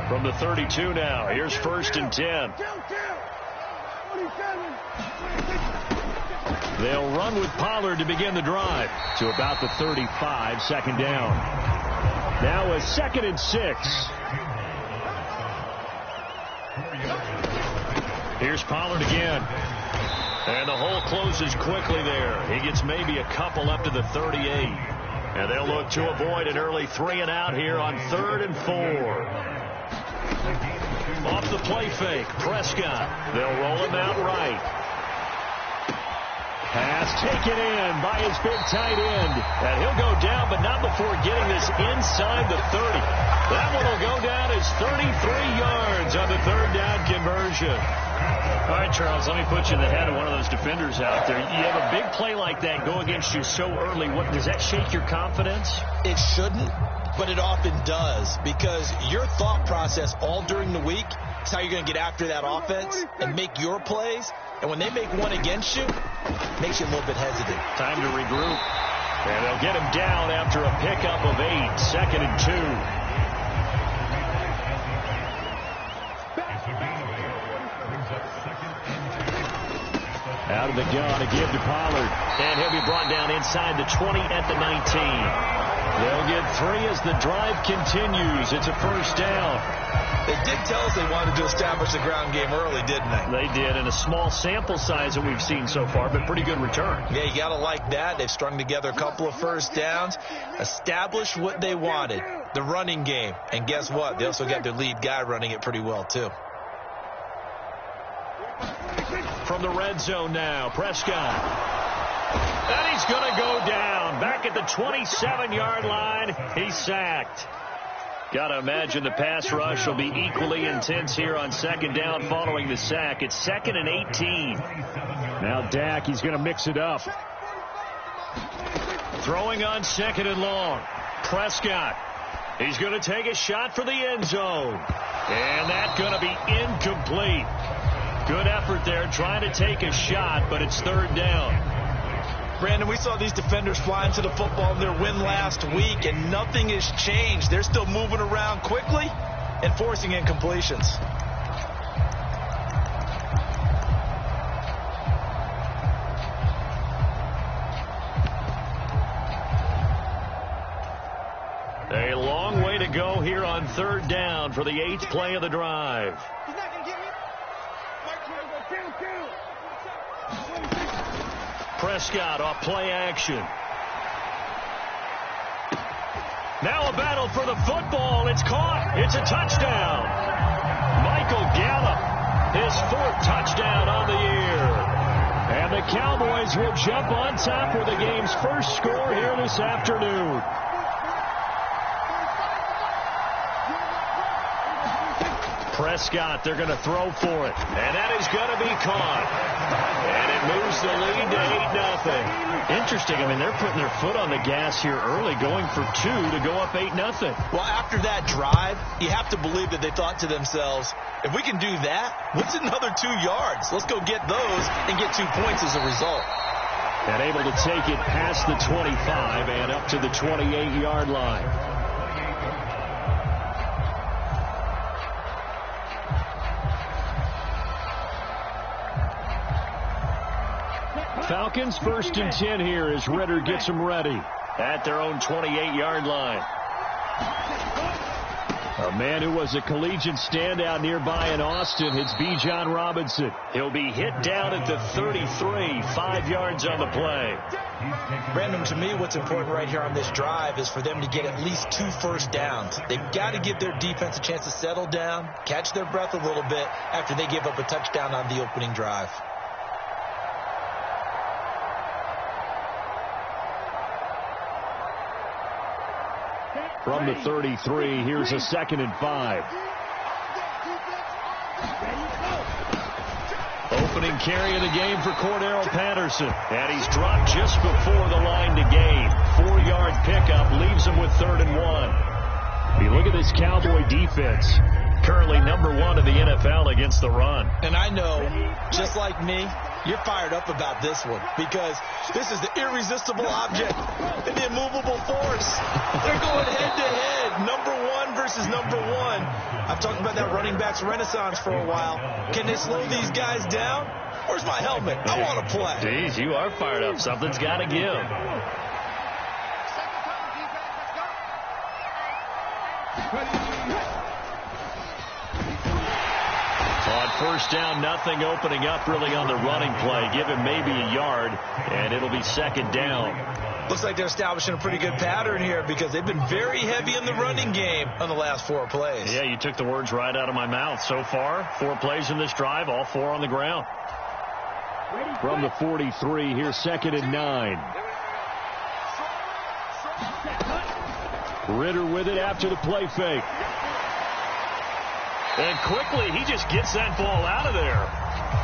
From the 32 now, here's 1st and 10. They'll run with Pollard to begin the drive to about the 35, 2nd down. Now a 2nd and 6. Here's Pollard again. And the hole closes quickly there. He gets maybe a couple up to the 38. And they'll look to avoid an early 3-and-out here on 3rd and 4. Off the play fake, Prescott. They'll roll him out right. Pass taken in by his big tight end. And he'll go down, but not before getting this inside the 30. That one will go down as 33 yards on the 3rd down conversion. All right, Charles, let me put you in the head of one of those defenders out there. You have a big play like that go against you so early. Does that shake your confidence? It shouldn't, but it often does, because your thought process all during the week is how you're going to get after that offense and make your plays. And when they make one against you, it makes you a little bit hesitant. Time to regroup. And they'll get him down after a pickup of 8, 2nd and 2. Out of the gun to give to Pollard. And he'll be brought down inside the 20 at the 19. They'll get 3 as the drive continues. It's a 1st down. They did tell us they wanted to establish the ground game early, didn't they? They did, in a small sample size that we've seen so far, but pretty good return. Yeah, you got to like that. They've strung together a couple of 1st downs, established what they wanted, the running game. And guess what? They also got their lead guy running it pretty well, too. From the red zone now, Prescott. And he's going to go down. Back at the 27-yard line, he's sacked. Got to imagine the pass rush will be equally intense here on 2nd down following the sack. It's 2nd and 18. Now Dak, he's going to mix it up. Throwing on 2nd and long. Prescott. He's going to take a shot for the end zone. And that's going to be incomplete. Good effort there trying to take a shot, but it's 3rd down. Brandon, we saw these defenders flying to the football in their win last week, and nothing has changed. They're still moving around quickly and forcing incompletions. A long way to go here on 3rd down for the 8th play of the drive. Prescott off play action. Now a battle for the football. It's caught. It's a touchdown. Michael Gallup, his 4th touchdown on the year. And the Cowboys will jump on top with the game's first score here this afternoon. Prescott, they're going to throw for it. And that is going to be caught. And it moves the lead to 8-0. Interesting. I mean, they're putting their foot on the gas here early, going for 2 to go up 8-0. Well, after that drive, you have to believe that they thought to themselves, if we can do that, what's another 2 yards? Let's go get those and get 2 points as a result. And able to take it past the 25 and up to the 28-yard line. Falcons 1st and 10 here as Ritter gets them ready at their own 28-yard line. A man who was a collegiate standout nearby in Austin, it's Bijan Robinson. He'll be hit down at the 33, 5 yards on the play. Brandon, to me, what's important right here on this drive is for them to get at least 2 1st downs. They've got to give their defense a chance to settle down, catch their breath a little bit after they give up a touchdown on the opening drive. From the 33, here's a 2nd and 5. Opening carry of the game for Cordero Patterson. And he's dropped just before the line to gain. 4-yard pickup leaves him with 3rd and 1. You look at this Cowboy defense. Currently #1 in the NFL against the run. And I know, just like me, You're fired up about this one because this is the irresistible object and the immovable force. They're going head-to-head, number one versus number one. I've talked about that running backs renaissance for a while. Can they slow these guys down? Where's my helmet? I want to play. Jeez, you are fired up. Something's got to give. On first down, nothing opening up really on the running play. Give him maybe a yard, and it'll be second down. Looks like they're establishing a pretty good pattern here because they've been very heavy in the running game on the last 4 plays. Yeah, you took the words right out of my mouth. So far, 4 plays in this drive, all 4 on the ground. From the 43, here's second and 9. Ritter with it after the play fake. And quickly, he just gets that ball out of there.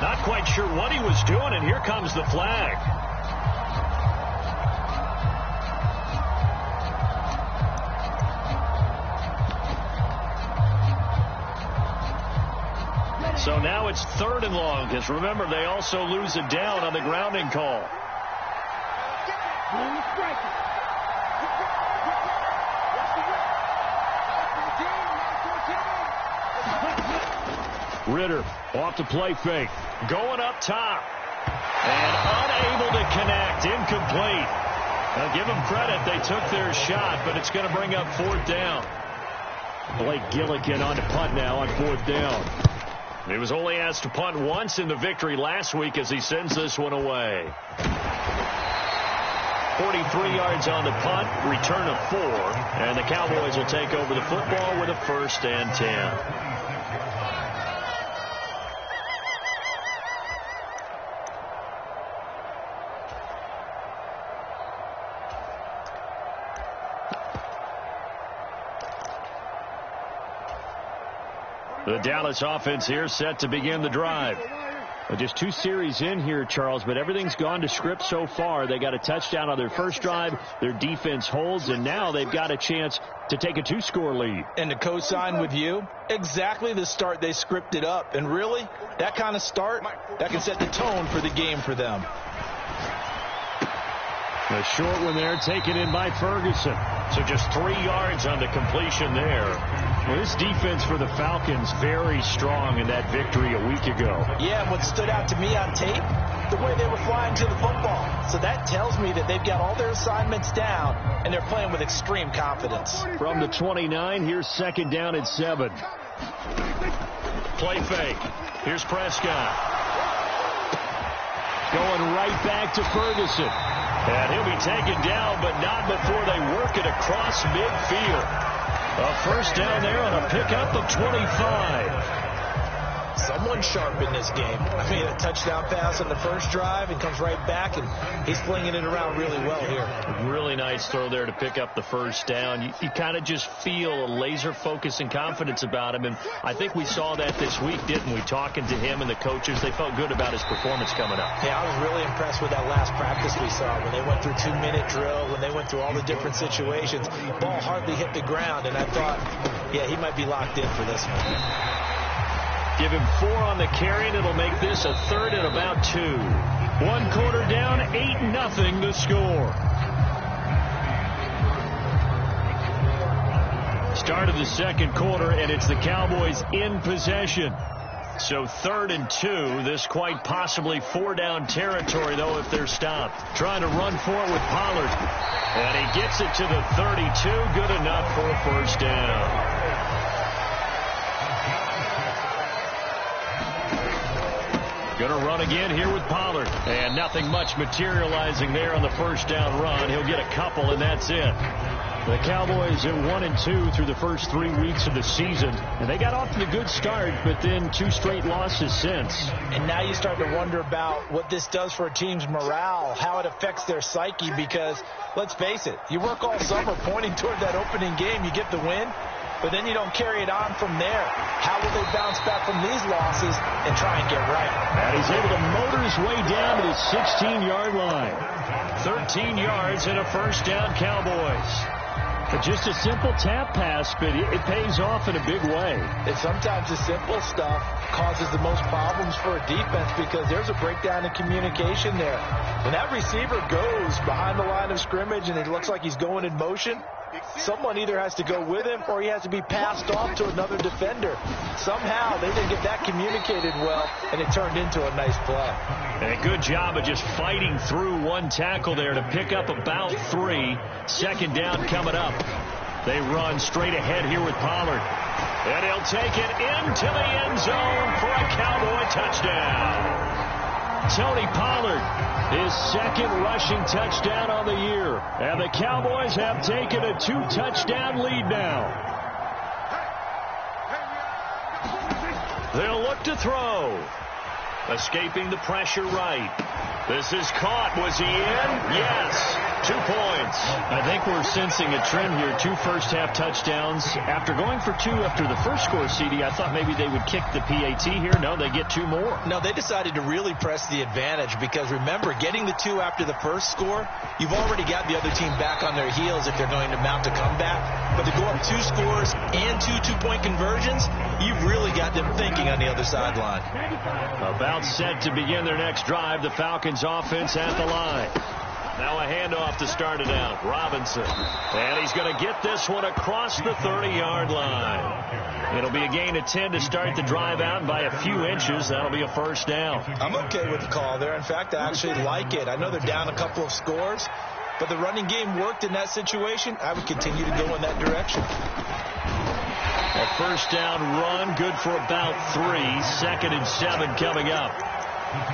Not quite sure what he was doing, and here comes the flag. So now it's 3rd and long, because remember, they also lose it down on the grounding call. Ritter off the play fake, going up top, and unable to connect, incomplete. Now give them credit, they took their shot, but it's going to bring up 4th down. Blake Gillikin on to punt now on 4th down. He was only asked to punt once in the victory last week as he sends this one away. 43 yards on the punt, return of 4, and the Cowboys will take over the football with a 1st and 10. The Dallas offense here set to begin the drive. Just 2 series in here, Charles, but everything's gone to script so far. They got a touchdown on their first drive. Their defense holds, and now they've got a chance to take a 2-score lead. And to co-sign with you, exactly the start they scripted up. And really, that kind of start, that can set the tone for the game for them. A short one there, taken in by Ferguson. So just 3 yards on the completion there. Well, this defense for the Falcons very strong in that victory a week ago. Yeah, and what stood out to me on tape, the way they were flying to the football. So that tells me that they've got all their assignments down, and they're playing with extreme confidence. From the 29, here's second down at 7. Play fake. Here's Prescott. Going right back to Ferguson. And he'll be taken down, but not before they work it across midfield. A first down there on a pickup of 25. Someone sharp in this game. I mean, a touchdown pass on the first drive and comes right back, and he's flinging it around really well here. Really nice throw there to pick up the first down. You kind of just feel a laser focus and confidence about him, and I think we saw that this week, didn't we? Talking to him and the coaches, they felt good about his performance coming up. Yeah, I was really impressed with that last practice we saw when they went through 2-minute drill, when they went through all the different situations. Ball hardly hit the ground, and I thought, yeah, he might be locked in for this one. Give him 4 on the carry, and it'll make this a 3rd and about 2. 1 quarter down, 8-0 the score. Start of the second quarter, and it's the Cowboys in possession. So 3rd and 2, this quite possibly 4-down territory, though, if they're stopped. Trying to run for it with Pollard. And he gets it to the 32, good enough for a first down. Going to run again here with Pollard. And nothing much materializing there on the first down run. He'll get a couple, and that's it. The Cowboys at 1-2 through the first 3 weeks of the season. And they got off to a good start, but then 2 straight losses since. And now you start to wonder about what this does for a team's morale, how it affects their psyche, because let's face it, you work all summer pointing toward that opening game, you get the win, but then you don't carry it on from there. How will they bounce back from these losses and try and get right? And he's able to motor his way down to the 16-yard line. 13 yards and a first down, Cowboys. Just a simple tap pass, but it pays off in a big way. And sometimes the simple stuff causes the most problems for a defense because there's a breakdown in communication there. When that receiver goes behind the line of scrimmage and it looks like he's going in motion, someone either has to go with him or he has to be passed off to another defender. Somehow they didn't get that communicated well, and it turned into a nice play. And a good job of just fighting through one tackle there to pick up about 3. Second down coming up. They run straight ahead here with Pollard. And he'll take it into the end zone for a Cowboy touchdown. Tony Pollard, his second rushing touchdown on the year. And the Cowboys have taken a 2-touchdown lead now. They'll look to throw. Escaping the pressure right. This is caught. Was he in? Yes. 2 points. I think we're sensing a trend here. 2 first-half touchdowns. After going for 2 after the first score, CD, I thought maybe they would kick the PAT here. No, they get 2 more. No, they decided to really press the advantage because, remember, getting the 2 after the first score, you've already got the other team back on their heels if they're going to mount a comeback. But to go up 2 scores and 2 two-point conversions, you've really got them thinking on the other sideline. About set to begin their next drive. The Falcons offense at the line. Now a handoff to start it out. Robinson. And he's going to get this one across the 30-yard line. It'll be a gain of 10 to start the drive out. By a few inches, that'll be a first down. I'm okay with the call there. In fact, I actually like it. I know they're down a couple of scores, but the running game worked in that situation. I would continue to go in that direction. A first down run, good for about 3. 2nd and 7 coming up.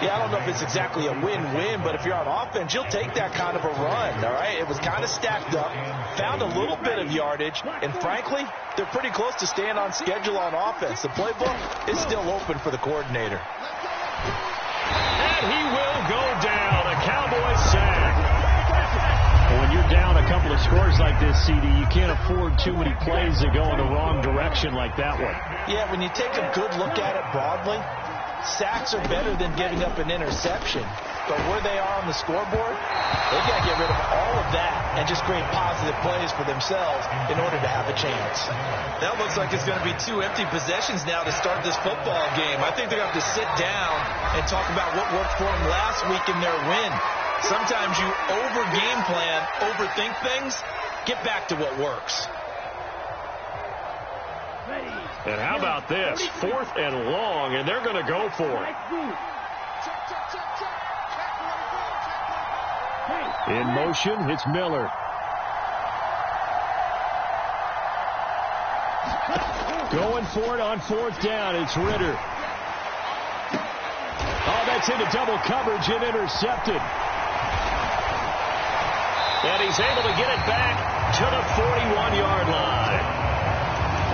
Yeah, I don't know if it's exactly a win-win, but if you're on offense, you'll take that kind of a run, all right? It was kind of stacked up, found a little bit of yardage, and frankly, they're pretty close to staying on schedule on offense. The playbook is still open for the coordinator. And he will go down. A Cowboys sack. When you're down a couple of scores like this, CD, you can't afford too many plays that go in the wrong direction like that one. Yeah, when you take a good look at it broadly, sacks are better than giving up an interception. But where they are on the scoreboard, they've got to get rid of all of that and just create positive plays for themselves in order to have a chance. That looks like it's going to be 2 empty possessions now to start this football game. I think they're going to have to sit down and talk about what worked for them last week in their win. Sometimes you over-game plan, overthink things. Get back to what works. And how about this? 4th and long, and they're going to go for it. In motion, it's Miller. Going for it on 4th down. It's Ritter. Oh, that's into double coverage and intercepted. And he's able to get it back to the 41-yard line.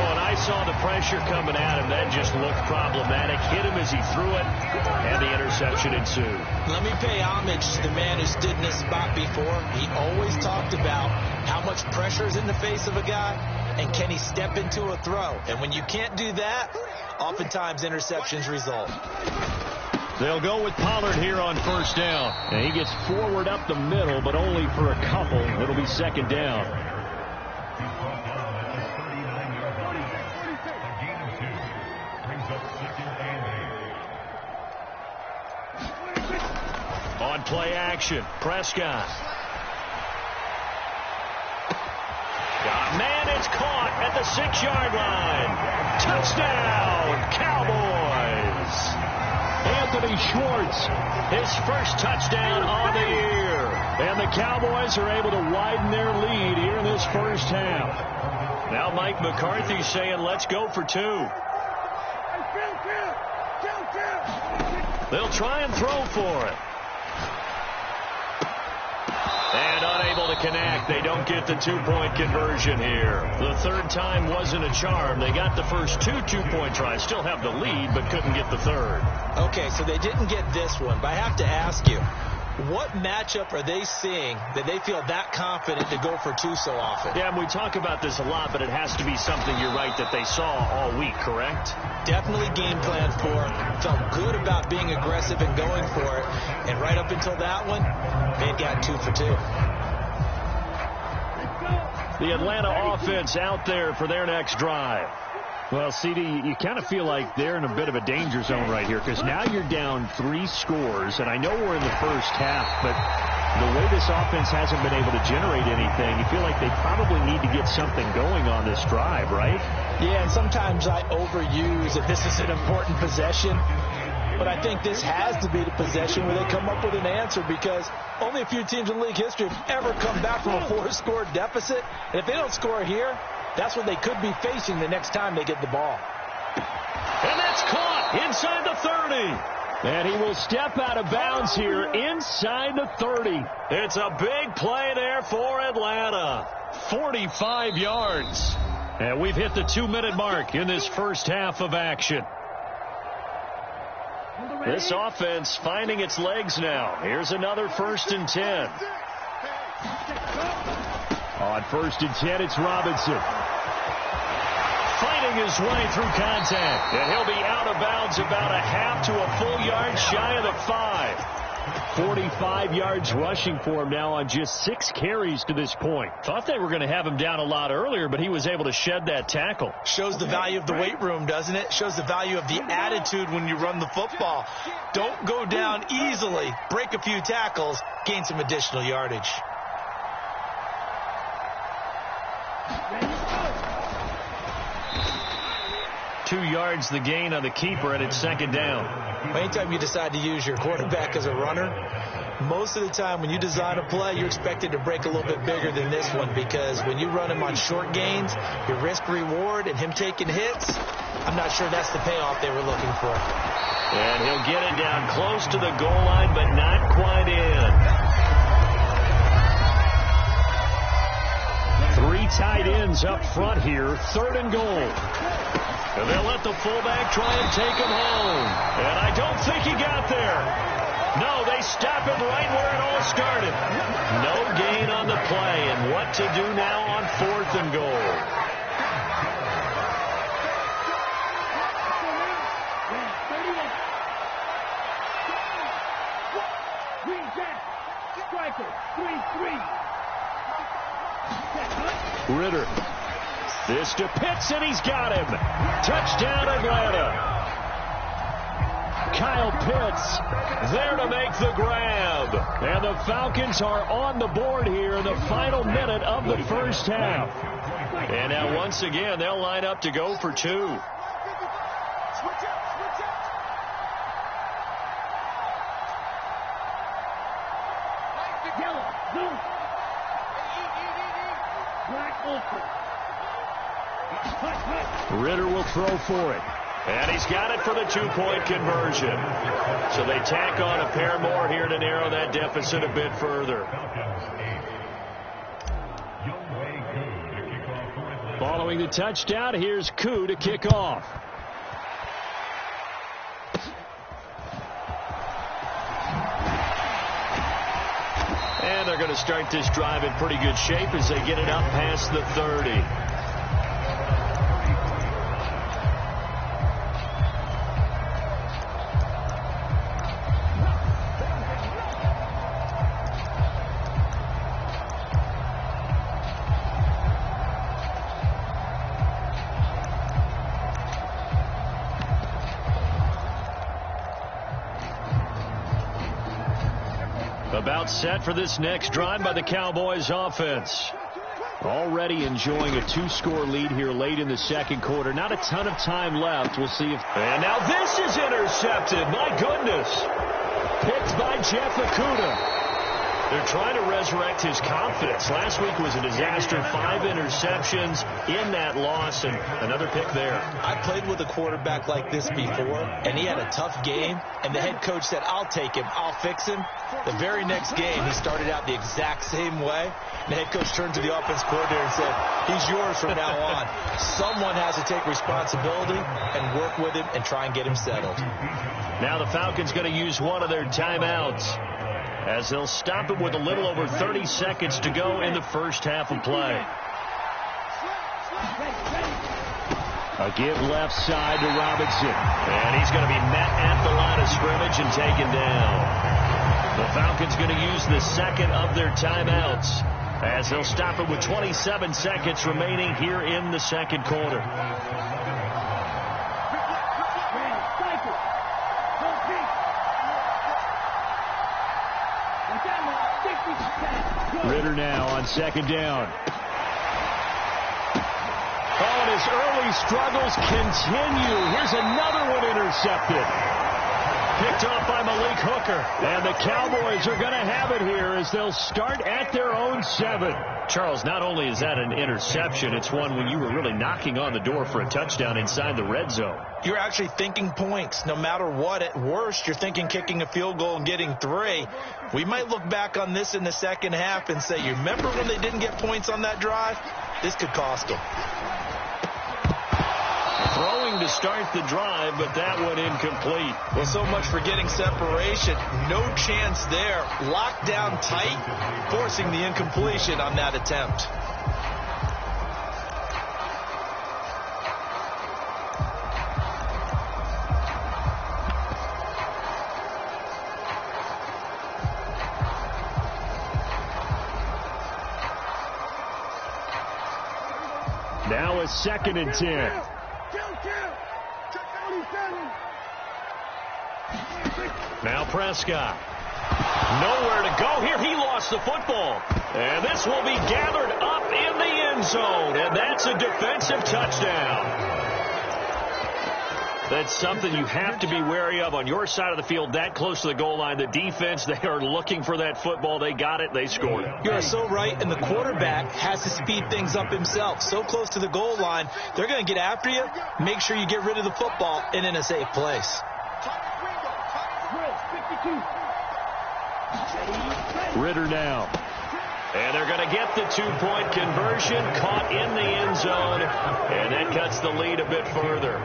Oh, and I saw the pressure coming at him. That just looked problematic. Hit him as he threw it, and the interception ensued. Let me pay homage to the man who stood in this spot before. He always talked about how much pressure is in the face of a guy, and can he step into a throw. And when you can't do that, oftentimes interceptions result. They'll go with Pollard here on 1st down. And he gets forward up the middle, but only for a couple. It'll be 2nd down. On play action, Prescott. Man, it's caught at the 6-yard line. Touchdown, Cowboys. Anthony Schwartz, his first touchdown on the year. And the Cowboys are able to widen their lead here in this first half. Now Mike McCarthy saying, let's go for 2. They'll try and throw for it. And unable to connect. They don't get the 2-point conversion here. The 3rd time wasn't a charm. They got the first 2 two-point tries. Still have the lead, but couldn't get the 3rd. Okay, so they didn't get this one. But I have to ask you, what matchup are they seeing that they feel that confident to go for 2 so often? Yeah, and we talk about this a lot, but it has to be something, you're right, that they saw all week, correct? Definitely game plan for it. Felt good about being aggressive and going for it. And right up until that one, they've got 2 for 2. The Atlanta offense out there for their next drive. Well, CD, you kind of feel like they're in a bit of a danger zone right here because now you're down 3 scores, and I know we're in the first half, but the way this offense hasn't been able to generate anything, you feel like they probably need to get something going on this drive, right? Yeah, and sometimes I overuse if this is an important possession, but I think this has to be the possession where they come up with an answer because only a few teams in league history have ever come back from a 4-score deficit, and if they don't score here, that's what they could be facing the next time they get the ball. And that's caught inside the 30. And he will step out of bounds here inside the 30. It's a big play there for Atlanta. 45 yards. And we've hit the 2-minute mark in this first half of action. This offense finding its legs now. Here's another 1st and 10. On 1st and 10, it's Robinson. Fighting his way through contact. And he'll be out of bounds about a half to a full yard shy of the 5. 45 yards rushing for him now on just 6 carries to this point. Thought they were going to have him down a lot earlier, but he was able to shed that tackle. Shows the value of the weight room, doesn't it? Shows the value of the attitude when you run the football. Don't go down easily. Break a few tackles. Gain some additional yardage. Two yards the gain on the keeper, and it's 2nd down. Anytime you decide to use your quarterback as a runner, most of the time when you design a play, you're expected to break a little bit bigger than this one because when you run him on short gains, your risk-reward and him taking hits, I'm not sure that's the payoff they were looking for. And he'll get it down close to the goal line, but not quite in. 3 tight ends up front here, 3rd and goal. And they'll let the fullback try and take him home. And I don't think he got there. No, they stop him right where it all started. No gain on the play. And what to do now on 4th and goal? Ritter. This to Pitts, and he's got him. Touchdown, Atlanta. Kyle Pitts there to make the grab. And the Falcons are on the board here in the final minute of the first half. And now once again, they'll line up to go for 2. Ritter will throw for it. And he's got it for the 2-point conversion. So they tack on a pair more here to narrow that deficit a bit further. Following the touchdown, here's Koo to kick off. And they're going to start this drive in pretty good shape as they get it up past the 30. About set for this next drive by the Cowboys offense. Already enjoying a 2-score lead here late in the 2nd quarter. Not a ton of time left. We'll see if... And now this is intercepted. My goodness. Picked by Jeff Okudah. They're trying to resurrect his confidence. Last week was a disaster. 5 interceptions in that loss, and another pick there. I played with a quarterback like this before, and he had a tough game, and the head coach said, I'll take him, I'll fix him. The very next game, he started out the exact same way. The head coach turned to the offense coordinator and said, he's yours from now on. Someone has to take responsibility and work with him and try and get him settled. Now the Falcons going to use one of their timeouts as they'll stop it with a little over 30 seconds to go in the first half of play. A give left side to Robinson. And he's going to be met at the line of scrimmage and taken down. The Falcons going to use the second of their timeouts as they'll stop it with 27 seconds remaining here in the second quarter. Ritter now on second down. Oh, and his early struggles continue. Here's another one intercepted. Picked off by Malik Hooker. And the Cowboys are going to have it here as they'll start at their own 7. Charles, not only is that an interception, it's one when you were really knocking on the door for a touchdown inside the red zone. You're actually thinking points. No matter what, at worst, you're thinking kicking a field goal and getting 3. We might look back on this in the second half and say, you remember when they didn't get points on that drive? This could cost them. Throwing to start the drive, but that one incomplete. Well, so much for getting separation. No chance there. Locked down tight, forcing the incompletion on that attempt. Now a 2nd and 10. Now Prescott. Nowhere to go here. He lost the football. And this will be gathered up in the end zone. And that's a defensive touchdown. That's something you have to be wary of on your side of the field, that close to the goal line. The defense, they are looking for that football. They got it. They scored it. You are so right, and the quarterback has to speed things up himself. So close to the goal line, they're going to get after you. Make sure you get rid of the football and in a safe place. Ritter now. And they're going to get the 2-point conversion, caught in the end zone, and that cuts the lead a bit further.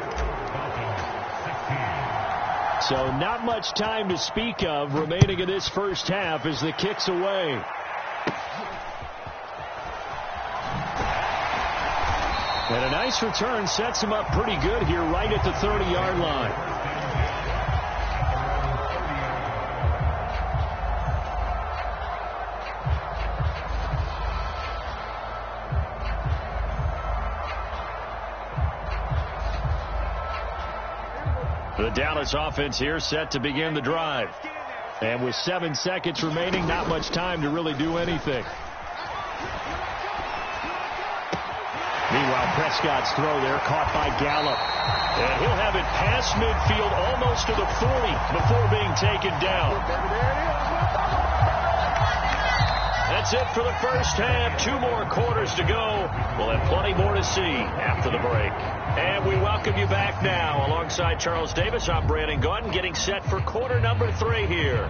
So not much time to speak of remaining in this first half as the kick's away. And a nice return sets him up pretty good here right at the 30-yard line. The Dallas offense here set to begin the drive. And with 7 seconds remaining, not much time to really do anything. Meanwhile, Prescott's throw there caught by Gallup. And he'll have it past midfield almost to the 40 before being taken down. That's it for the first half. 2 more quarters to go. We'll have plenty more to see after the break. And we welcome you back now. Alongside Charles Davis, I'm Brandon Gordon, getting set for quarter number 3 here.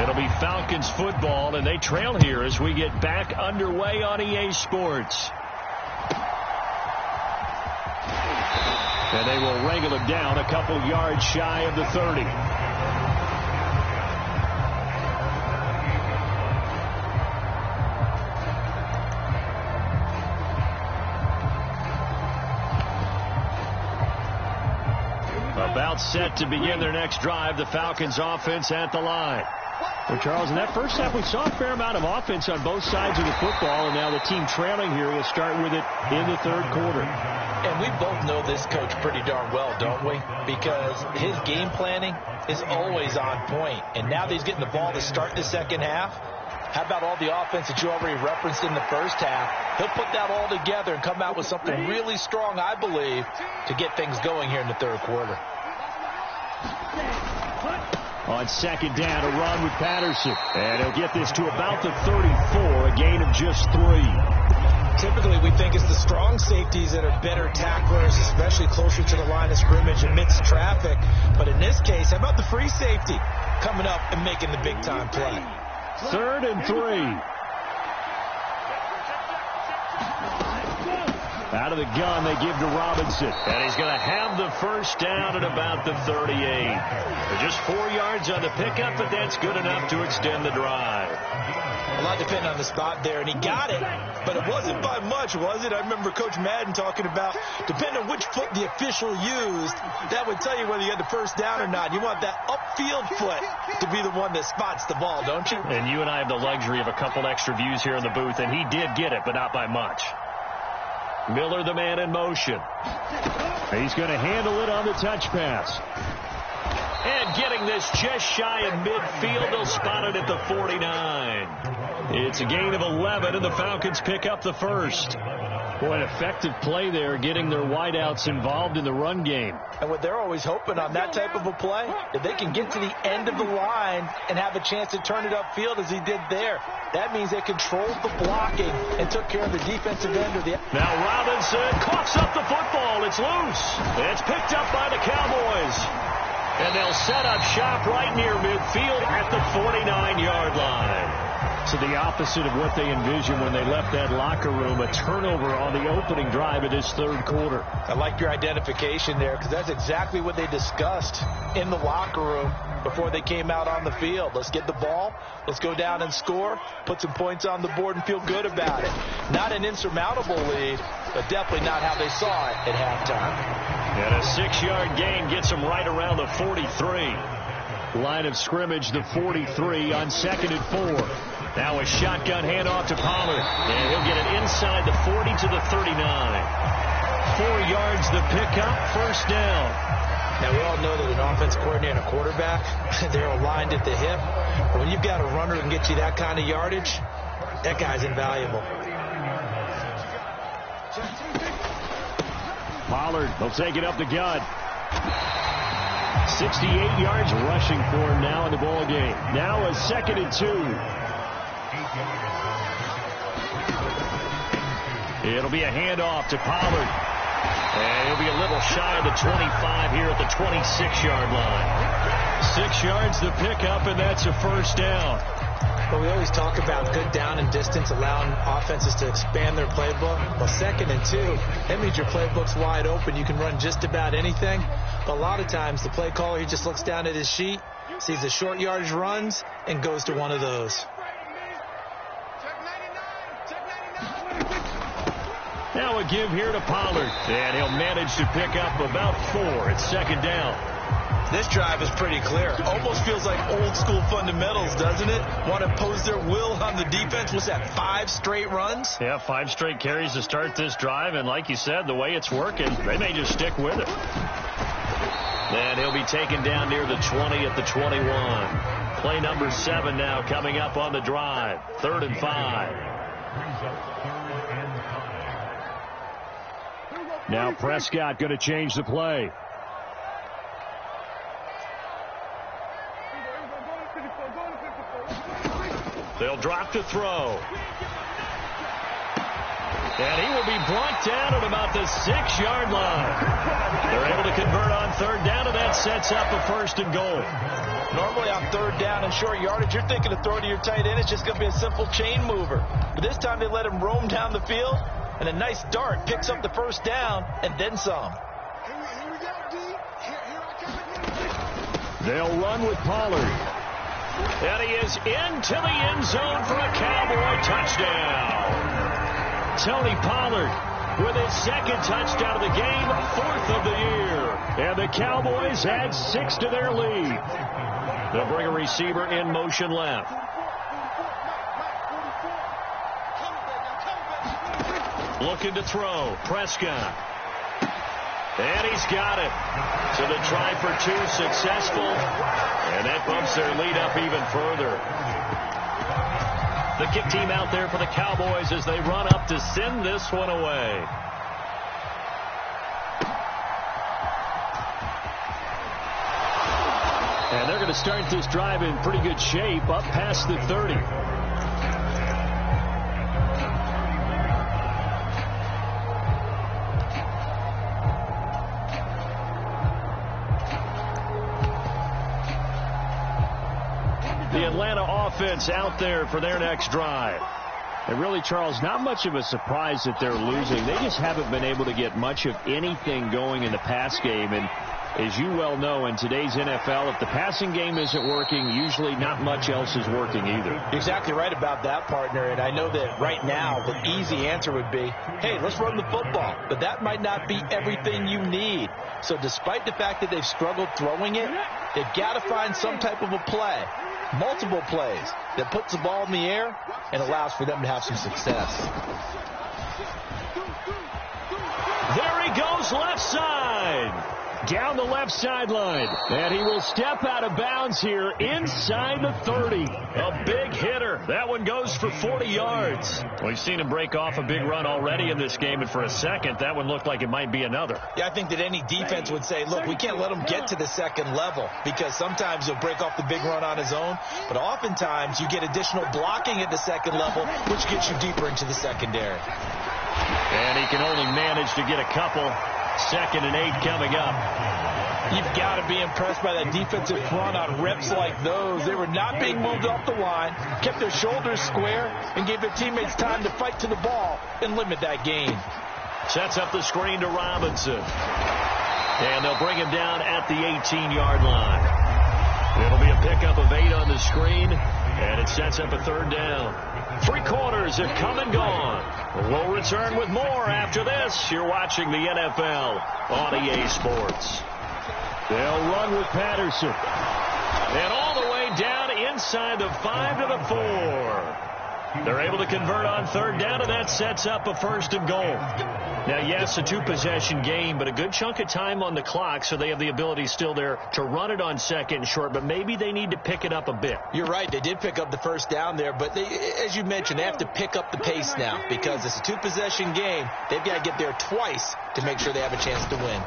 It'll be Falcons football, and they trail here as we get back underway on EA Sports. And they will wrangle him down a couple yards shy of the 30. About set to begin their next drive, the Falcons offense at the line. Well, Charles, in that first half, we saw a fair amount of offense on both sides of the football, and now the team trailing here will start with it in the third quarter. And we both know this coach pretty darn well, don't we? Because his game planning is always on point. And now that he's getting the ball to start the second half, how about all the offense that you already referenced in the first half? He'll put that all together and come out with something really strong, I believe, to get things going here in the third quarter. On second down, a run with Patterson. And he'll get this to about the 34, a gain of just 3. Typically, we think it's the strong safeties that are better tacklers, especially closer to the line of scrimmage amidst traffic. But in this case, how about the free safety coming up and making the big-time play? 3rd and 3. Out of the gun, they give to Robinson. And he's going to have the first down at about the 38. They're just 4 yards on the pickup, but that's good enough to extend the drive. A lot depending on the spot there, and he got it, but it wasn't by much, was it? I remember Coach Madden talking about, depending on which foot the official used, that would tell you whether you had the first down or not. You want that upfield foot to be the one that spots the ball, don't you? And you and I have the luxury of a couple extra views here in the booth, and he did get it, but not by much. Miller, the man in motion. He's going to handle it on the touch pass. And getting this just shy of midfield, they'll spot it at the 49. It's a gain of 11, and the Falcons pick up the first. Boy, an effective play there, getting their wideouts involved in the run game. And what they're always hoping on that type of a play, if they can get to the end of the line and have a chance to turn it upfield as he did there, that means they controlled the blocking and took care of the defensive end of the... Now Robinson coughs up the football. It's loose. It's picked up by the Cowboys. And they'll set up shop right near midfield at the 49-yard line. So the opposite of what they envisioned when they left that locker room, a turnover on the opening drive of this third quarter. I like your identification there, because that's exactly what they discussed in the locker room before they came out on the field. Let's get the ball, let's go down and score, put some points on the board and feel good about it. Not an insurmountable lead, but definitely not how they saw it at halftime. And a 6-yard gain gets them right around the 43. Line of scrimmage, the 43 on 2nd and 4. Now a shotgun handoff to Pollard. And he'll get it inside the 40 to the 39. 4 yards the pickup, first down. Now, we all know that an offensive coordinator and a quarterback, they're aligned at the hip. But when you've got a runner who can get you that kind of yardage, that guy's invaluable. Pollard, they'll take it up the gut. 68 yards rushing for him now in the ball game. Now a 2nd and 2. It'll be a handoff to Pollard. And he'll be a little shy of the 25 here at the 26-yard line. 6 yards the pickup, and that's a first down. Well, we always talk about good down and distance, allowing offenses to expand their playbook. Well, 2nd and 2, that means your playbook's wide open. You can run just about anything. But a lot of times, the play caller, he just looks down at his sheet, sees the short yardage runs, and goes to one of those. Now a give here to Pollard. And he'll manage to pick up about 4. It's 2nd down. This drive is pretty clear. Almost feels like old school fundamentals, doesn't it? Want to impose their will on the defense. What's that, 5 straight runs? Yeah, 5 straight carries to start this drive. And like you said, the way it's working, they may just stick with it. Then he'll be taken down near the 20 at the 21. Play number 7 now coming up on the drive. 3rd and 5. Now Prescott going to change the play. They'll drop to throw. And he will be brought down at about the 6-yard line. They're able to convert on 3rd down, and that sets up a 1st and goal. Normally on 3rd down and short yardage, you're thinking to throw to your tight end. It's just going to be a simple chain mover. But this time they let him roam down the field, and a nice dart picks up the 1st down and then some. They'll run with Pollard. And he is into the end zone for a Cowboy touchdown. Tony Pollard with his 2nd touchdown of the game, 4th of the year. And the Cowboys add 6 to their lead. They'll bring a receiver in motion left. Looking to throw. Prescott. And he's got it. So the try for 2 successful. And that bumps their lead up even further. The kick team out there for the Cowboys as they run up to send this one away. And they're going to start this drive in pretty good shape, up past the 30. The Atlanta offense out there for their next drive. And really, Charles, not much of a surprise that they're losing. They just haven't been able to get much of anything going in the pass game. And as you well know, in today's NFL, if the passing game isn't working, usually not much else is working either. You're exactly right about that, partner. And I know that right now the easy answer would be, hey, let's run the football. But that might not be everything you need. So despite the fact that they've struggled throwing it, they've got to find some type of a play, multiple plays, that puts the ball in the air and allows for them to have some success. There he goes, left side. Down the left sideline. And he will step out of bounds here inside the 30. A big hitter. That one goes for 40 yards. We've seen him break off a big run already in this game, and for a second, that one looked like it might be another. Yeah, I think that any defense would say, look, we can't let him get to the second level, because sometimes he'll break off the big run on his own, but oftentimes you get additional blocking at the second level, which gets you deeper into the secondary. And he can only manage to get a couple. 2nd and 8 coming up. You've got to be impressed by that defensive front on reps like those. They were not being moved off the line, kept their shoulders square, and gave their teammates time to fight to the ball and limit that gain. Sets up the screen to Robinson. And they'll bring him down at the 18-yard line. It'll be a pickup of 8 on the screen, and it sets up a 3rd down. 3 quarters have come and gone. We'll return with more after this. You're watching the NFL on EA Sports. They'll run with Patterson. And all the way down inside the 5 to the 4. They're able to convert on 3rd down, and that sets up a 1st and goal. Now, yes, a 2-possession game, but a good chunk of time on the clock, so they have the ability still there to run it on 2nd and short, but maybe they need to pick it up a bit. You're right. They did pick up the 1st down there, but as you mentioned, they have to pick up the pace now because it's a 2-possession game. They've got to get there twice to make sure they have a chance to win.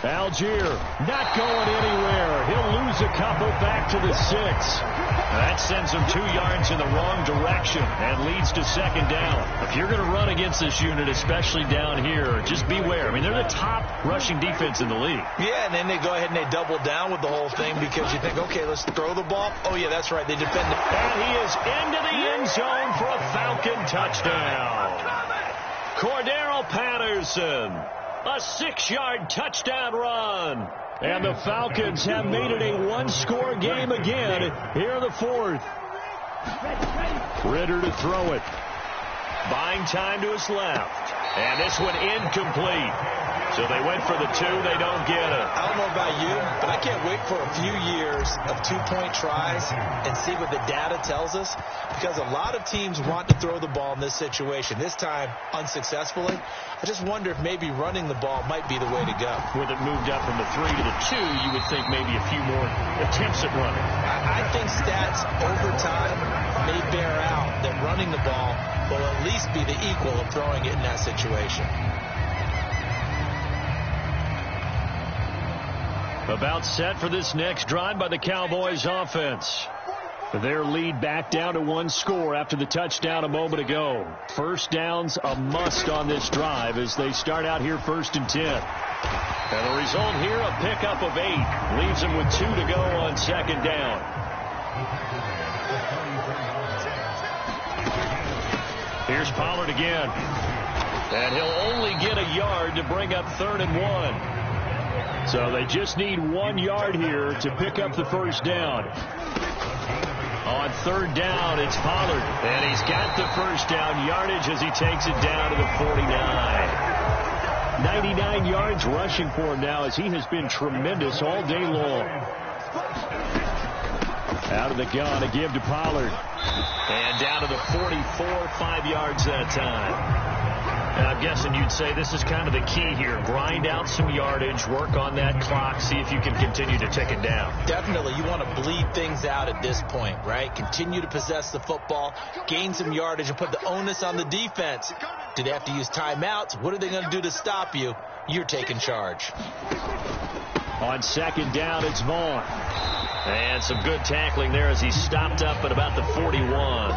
Algier not going anywhere. He'll lose a couple back to the 6. That sends him 2 yards in the wrong direction and leads to 2nd down. If you're going to run against this unit, especially down here, just beware. I mean, they're the top rushing defense in the league. Yeah, and then they go ahead and they double down with the whole thing because you think, okay, let's throw the ball. Oh, yeah, that's right. They defend it. And he is into the end zone for a Falcon touchdown. Cordero Patterson. A 6-yard touchdown run. And the Falcons have made it a 1-score game again here in the 4th. Ritter to throw it. Buying time to his left. And this one incomplete. So they went for the 2. They don't get it. I don't know about you, but I can't wait for a few years of 2-point tries and see what the data tells us, because a lot of teams want to throw the ball in this situation. This time, unsuccessfully. I just wonder if maybe running the ball might be the way to go. With it moved up from the 3 to the 2, you would think maybe a few more attempts at running. I think stats over time may bear out that running the ball will at least be the equal of throwing it in that situation. About set for this next drive by the Cowboys offense. Their lead back down to 1 score after the touchdown a moment ago. 1st down's a must on this drive as they start out here 1st and 10. And the result here, a pickup of 8. Leaves them with 2 to go on 2nd down. Here's Pollard again. And he'll only get a yard to bring up 3rd and 1. So they just need 1 yard here to pick up the 1st down. On 3rd down, it's Pollard. And he's got the 1st down yardage as he takes it down to the 49. 99 yards rushing for him now as he has been tremendous all day long. Out of the gun, a give to Pollard. And down to the 44, 5 yards that time. And I'm guessing you'd say this is kind of the key here. Grind out some yardage, work on that clock, see if you can continue to tick it down. Definitely. You want to bleed things out at this point, right? Continue to possess the football, gain some yardage, and put the onus on the defense. Do they have to use timeouts? What are they going to do to stop you? You're taking charge. On 2nd down, it's Vaughn. And some good tackling there as he stopped up at about the 41.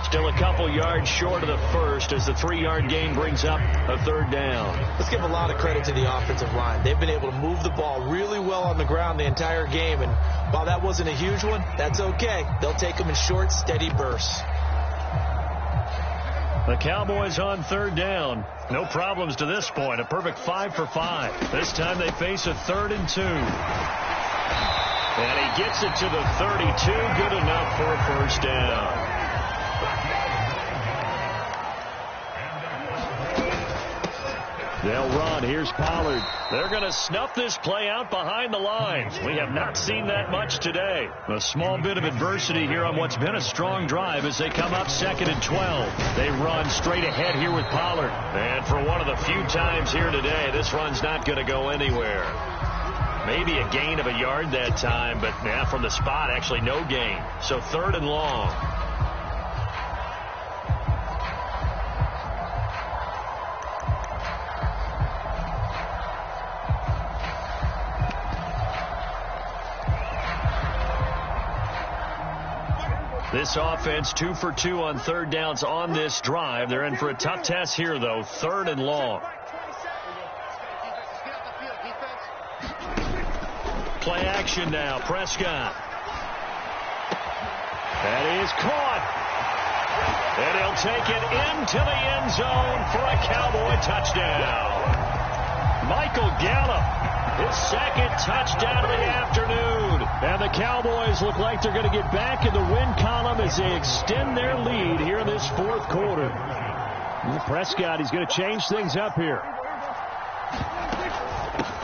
Still a couple yards short of the 1st as the 3-yard gain brings up a 3rd down. Let's give a lot of credit to the offensive line. They've been able to move the ball really well on the ground the entire game. And while that wasn't a huge one, that's okay. They'll take them in short, steady bursts. The Cowboys on third down. No problems to this point. A perfect 5 for 5. This time they face a 3rd and 2. And he gets it to the 32. Good enough for a first down. They'll run. Here's Pollard. They're going to snuff this play out behind the lines. We have not seen that much today. A small bit of adversity here on what's been a strong drive as they come up 2nd and 12. They run straight ahead here with Pollard. And for one of the few times here today, this run's not going to go anywhere. Maybe a gain of a yard that time, but from the spot, actually no gain. So 3rd and long. This offense 2 for 2 on 3rd downs on this drive. They're in for a tough test here, though. 3rd and long. Play action now. Prescott. That is caught. And he'll take it into the end zone for a Cowboy touchdown. Michael Gallup, his 2nd touchdown of the afternoon. And the Cowboys look like they're going to get back in the win column as they extend their lead here in this 4th quarter. Prescott, he's going to change things up here.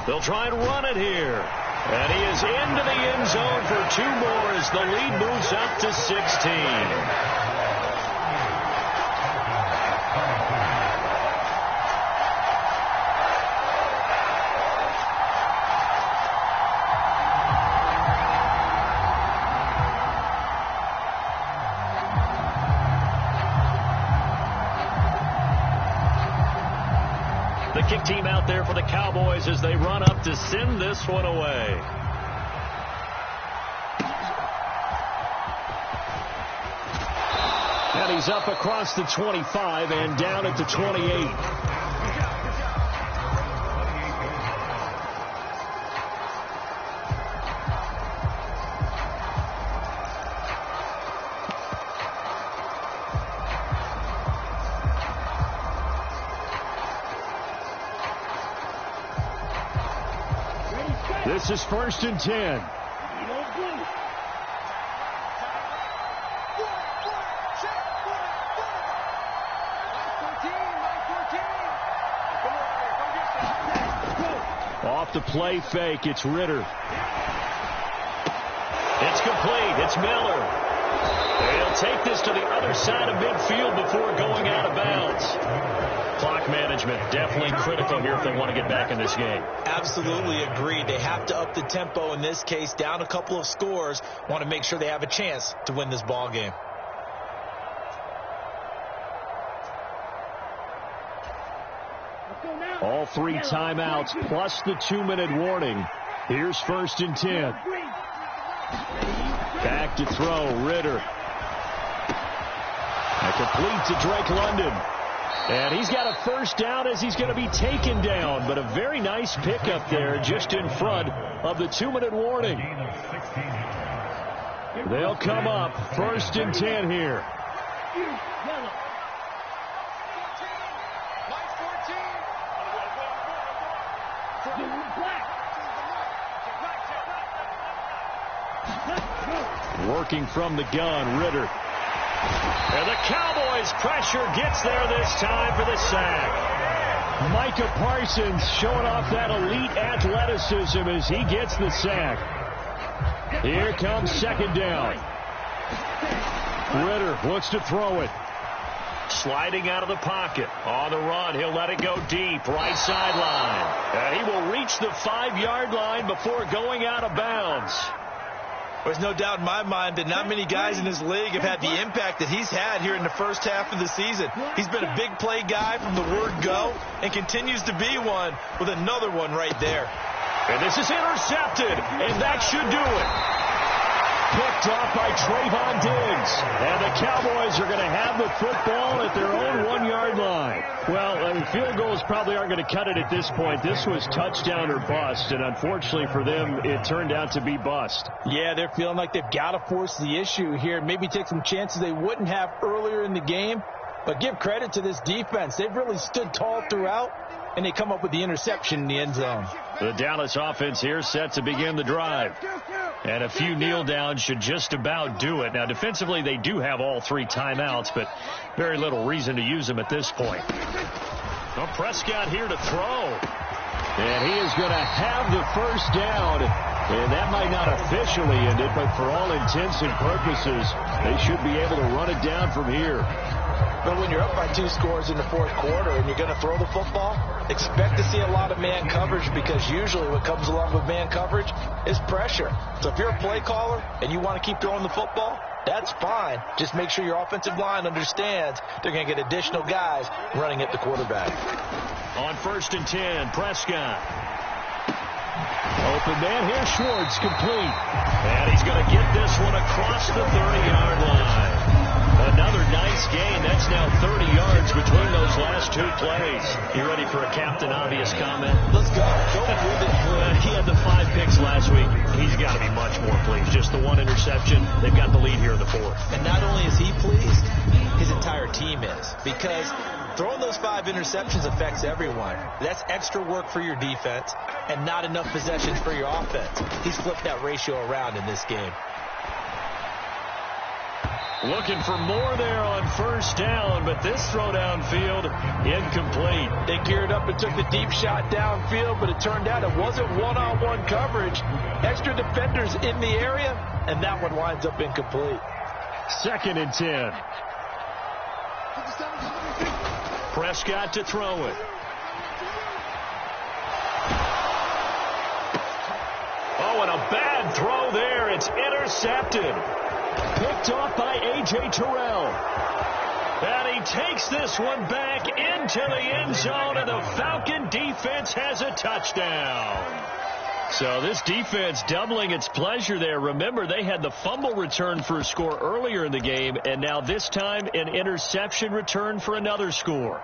They'll try and run it here. And he is into the end zone for 2 more as the lead moves up to 16. The kick team out there for the Cowboys as they run up to send this one away. And he's up across the 25 and down at the 28. This is 1st and 10. Off the play fake, it's Ritter. It's complete. It's Miller. They'll take this to the other side of midfield before going out of bounds. Clock management definitely critical here if they want to get back in this game. Absolutely agreed. They have to up the tempo in this case, down a couple of scores. Want to make sure they have a chance to win this ball game. All 3 timeouts plus the 2-minute warning. Here's 1st and 10. Back to throw, Ritter. A complete to Drake London. And he's got a first down as he's going to be taken down. But a very nice pickup there just in front of the 2-minute warning. They'll come up 1st and 10 here. Working from the gun, Ritter. And the Cowboys pressure gets there this time for the sack. Micah Parsons showing off that elite athleticism as he gets the sack. Here comes 2nd down. Ritter looks to throw it. Sliding out of the pocket. On the run, he'll let it go deep. Right sideline. And he will reach the 5-yard line before going out of bounds. There's no doubt in my mind that not many guys in this league have had the impact that he's had here in the first half of the season. He's been a big play guy from the word go and continues to be one with another one right there. And this is intercepted, and that should do it. Picked off by Trayvon Diggs. And the Cowboys are going to have the football at their own 1-yard line. Well, field goals probably aren't going to cut it at this point. This was touchdown or bust, and unfortunately for them, it turned out to be bust. Yeah, they're feeling like they've got to force the issue here. Maybe take some chances they wouldn't have earlier in the game. But give credit to this defense. They've really stood tall throughout, and they come up with the interception in the end zone. The Dallas offense here set to begin the drive. And a few kneel downs should just about do it. Now, defensively, they do have all 3 timeouts, but very little reason to use them at this point. Well, Prescott here to throw. And he is going to have the first down. And that might not officially end it, but for all intents and purposes, they should be able to run it down from here. But when you're up by 2 scores in the 4th quarter and you're going to throw the football, expect to see a lot of man coverage, because usually what comes along with man coverage is pressure. So if you're a play caller and you want to keep throwing the football, that's fine. Just make sure your offensive line understands they're going to get additional guys running at the quarterback. On 1st and 10, Prescott. Open man here, Schwartz, complete. And he's going to get this one across the 30-yard line. Another nice gain. That's now 30 yards between those last 2 plays. You ready for a Captain Obvious comment? Let's go. Go with it. He had the 5 picks last week. He's got to be much more pleased. Just the 1 interception. They've got the lead here in the 4th. And not only is he pleased, his entire team is. Because throwing those 5 interceptions affects everyone. That's extra work for your defense and not enough possessions for your offense. He's flipped that ratio around in this game. Looking for more there on 1st down, but this throw downfield incomplete. They geared up and took the deep shot downfield, but it turned out it wasn't one-on-one coverage. Extra defenders in the area, and that one winds up incomplete. 2nd and 10. Prescott to throw it. Oh, and a bad throw there. It's intercepted. Picked off by A.J. Terrell. And he takes this one back into the end zone, and the Falcon defense has a touchdown. So this defense doubling its pleasure there. Remember, they had the fumble return for a score earlier in the game, and now this time an interception return for another score.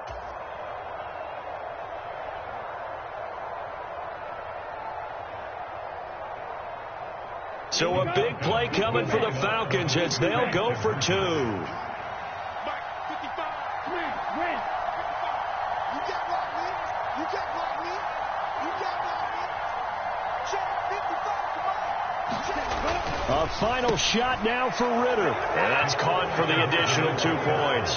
So a big play coming for the Falcons as they'll go for 2. A final shot now for Ritter. And that's caught for the additional 2 points.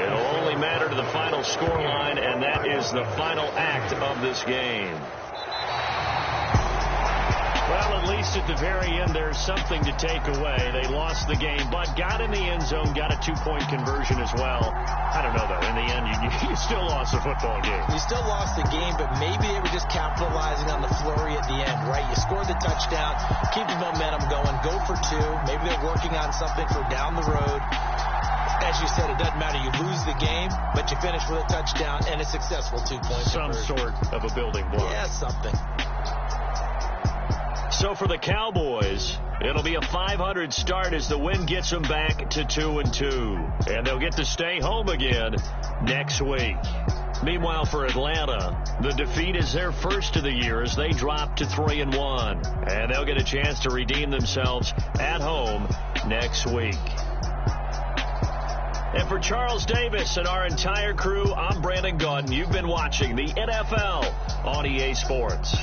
It'll only matter to the final scoreline, and that is the final act of this game. Well, at least at the very end, there's something to take away. They lost the game, but got in the end zone, got a 2-point conversion as well. I don't know, though. In the end, you still lost the football game. You still lost the game, but maybe they were just capitalizing on the flurry at the end, right? You scored the touchdown, keep the momentum going, go for 2. Maybe they're working on something for down the road. As you said, it doesn't matter. You lose the game, but you finish with a touchdown and a successful 2-point Some conversion. sort of a building block. Yeah, something. So for the Cowboys, it'll be a 500 start as the win gets them back to 2-2. And they'll get to stay home again next week. Meanwhile, for Atlanta, the defeat is their first of the year as they drop to 3-1. And they'll get a chance to redeem themselves at home next week. And for Charles Davis and our entire crew, I'm Brandon Gaudin. You've been watching the NFL on EA Sports.